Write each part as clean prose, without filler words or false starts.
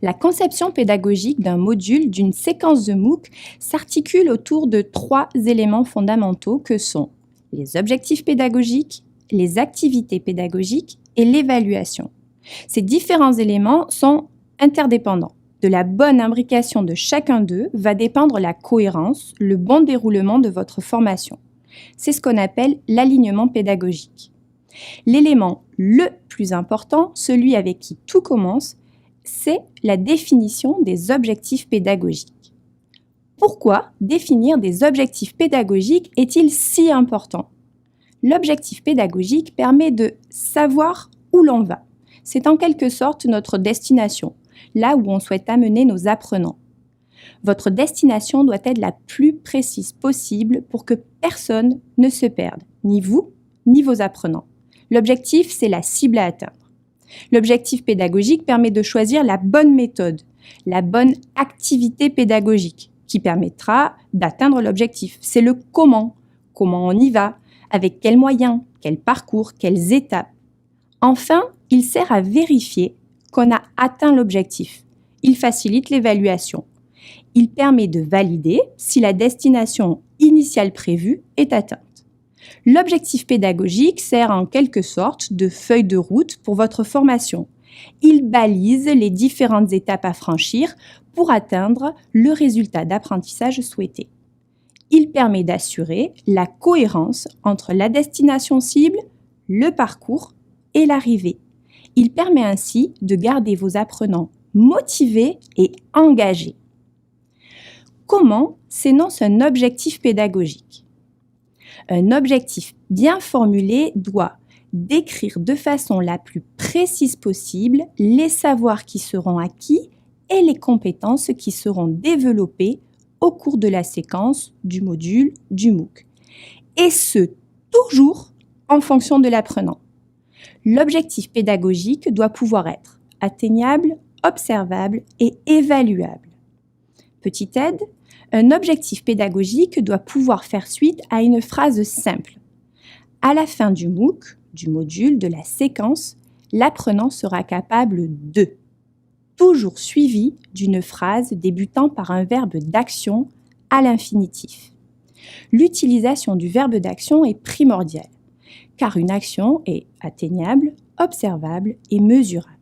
La conception pédagogique d'un module, d'une séquence de MOOC, s'articule autour de 3 éléments fondamentaux que sont les objectifs pédagogiques, les activités pédagogiques et l'évaluation. Ces différents éléments sont interdépendants. De la bonne imbrication de chacun d'eux va dépendre la cohérence, le bon déroulement de votre formation. C'est ce qu'on appelle l'alignement pédagogique. L'élément le plus important, celui avec qui tout commence, c'est la définition des objectifs pédagogiques. Pourquoi définir des objectifs pédagogiques est-il si important ? L'objectif pédagogique permet de savoir où l'on va. C'est en quelque sorte notre destination, là où on souhaite amener nos apprenants. Votre destination doit être la plus précise possible pour que personne ne se perde, ni vous, ni vos apprenants. L'objectif, c'est la cible à atteindre. L'objectif pédagogique permet de choisir la bonne méthode, la bonne activité pédagogique qui permettra d'atteindre l'objectif. C'est le comment on y va, avec quels moyens, quel parcours, quelles étapes. Enfin, il sert à vérifier qu'on a atteint l'objectif. Il facilite l'évaluation. Il permet de valider si la destination initiale prévue est atteinte. L'objectif pédagogique sert en quelque sorte de feuille de route pour votre formation. Il balise les différentes étapes à franchir pour atteindre le résultat d'apprentissage souhaité. Il permet d'assurer la cohérence entre la destination cible, le parcours et l'arrivée. Il permet ainsi de garder vos apprenants motivés et engagés. Comment s'énonce un objectif pédagogique ? Un objectif bien formulé doit décrire de façon la plus précise possible les savoirs qui seront acquis et les compétences qui seront développées au cours de la séquence, du module, du MOOC. Et ce, toujours en fonction de l'apprenant. L'objectif pédagogique doit pouvoir être atteignable, observable et évaluable. Petite aide, un objectif pédagogique doit pouvoir faire suite à une phrase simple. À la fin du MOOC, du module, de la séquence, l'apprenant sera capable de, toujours suivi d'une phrase débutant par un verbe d'action à l'infinitif. L'utilisation du verbe d'action est primordiale, car une action est atteignable, observable et mesurable.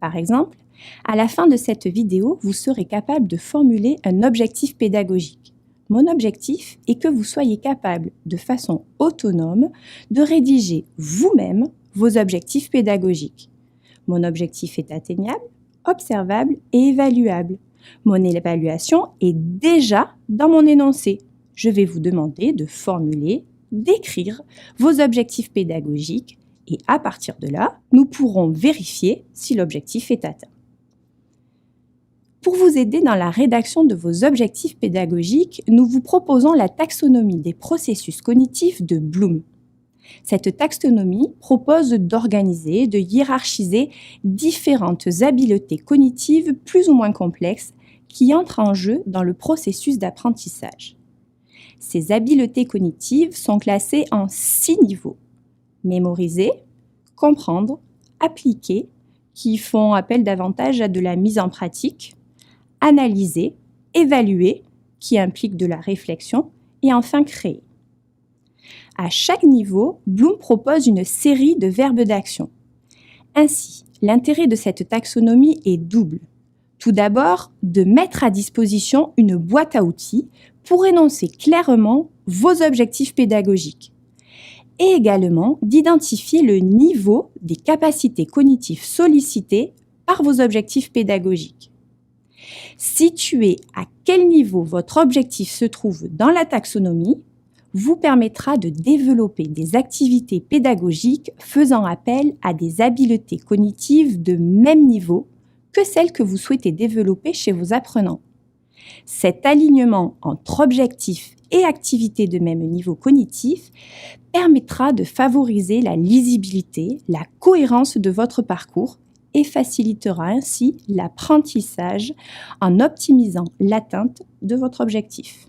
Par exemple, à la fin de cette vidéo, vous serez capable de formuler un objectif pédagogique. Mon objectif est que vous soyez capable, de façon autonome, de rédiger vous-même vos objectifs pédagogiques. Mon objectif est atteignable, observable et évaluable. Mon évaluation est déjà dans mon énoncé. Je vais vous demander de formuler, d'écrire vos objectifs pédagogiques et à partir de là, nous pourrons vérifier si l'objectif est atteint. Pour vous aider dans la rédaction de vos objectifs pédagogiques, nous vous proposons la taxonomie des processus cognitifs de Bloom. Cette taxonomie propose d'organiser, de hiérarchiser différentes habiletés cognitives plus ou moins complexes qui entrent en jeu dans le processus d'apprentissage. Ces habiletés cognitives sont classées en 6 niveaux. Mémoriser, comprendre, appliquer, qui font appel davantage à de la mise en pratique, analyser, évaluer, qui implique de la réflexion, et enfin créer. À chaque niveau, Bloom propose une série de verbes d'action. Ainsi, l'intérêt de cette taxonomie est double. Tout d'abord, de mettre à disposition une boîte à outils pour énoncer clairement vos objectifs pédagogiques. Et également d'identifier le niveau des capacités cognitives sollicitées par vos objectifs pédagogiques. Situer à quel niveau votre objectif se trouve dans la taxonomie vous permettra de développer des activités pédagogiques faisant appel à des habiletés cognitives de même niveau que celles que vous souhaitez développer chez vos apprenants. Cet alignement entre objectifs et activités de même niveau cognitif permettra de favoriser la lisibilité, la cohérence de votre parcours et facilitera ainsi l'apprentissage en optimisant l'atteinte de votre objectif.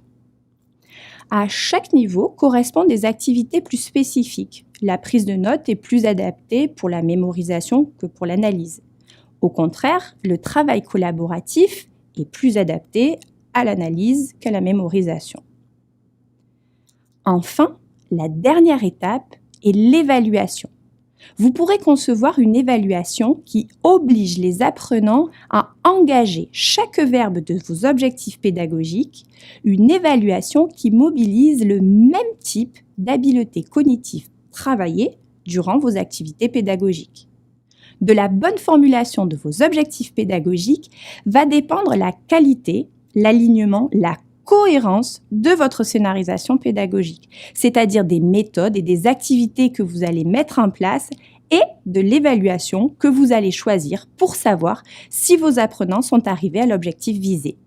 À chaque niveau correspondent des activités plus spécifiques. La prise de notes est plus adaptée pour la mémorisation que pour l'analyse. Au contraire, le travail collaboratif est plus adapté à l'analyse qu'à la mémorisation. Enfin, la dernière étape est l'évaluation. Vous pourrez concevoir une évaluation qui oblige les apprenants à engager chaque verbe de vos objectifs pédagogiques, une évaluation qui mobilise le même type d'habiletés cognitives travaillées durant vos activités pédagogiques. De la bonne formulation de vos objectifs pédagogiques va dépendre la qualité, l'alignement, la cohérence de votre scénarisation pédagogique, c'est-à-dire des méthodes et des activités que vous allez mettre en place et de l'évaluation que vous allez choisir pour savoir si vos apprenants sont arrivés à l'objectif visé.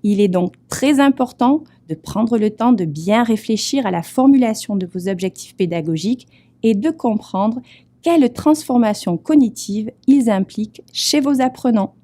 Il est donc très important de prendre le temps de bien réfléchir à la formulation de vos objectifs pédagogiques et de comprendre quelle transformation cognitive ils impliquent chez vos apprenants.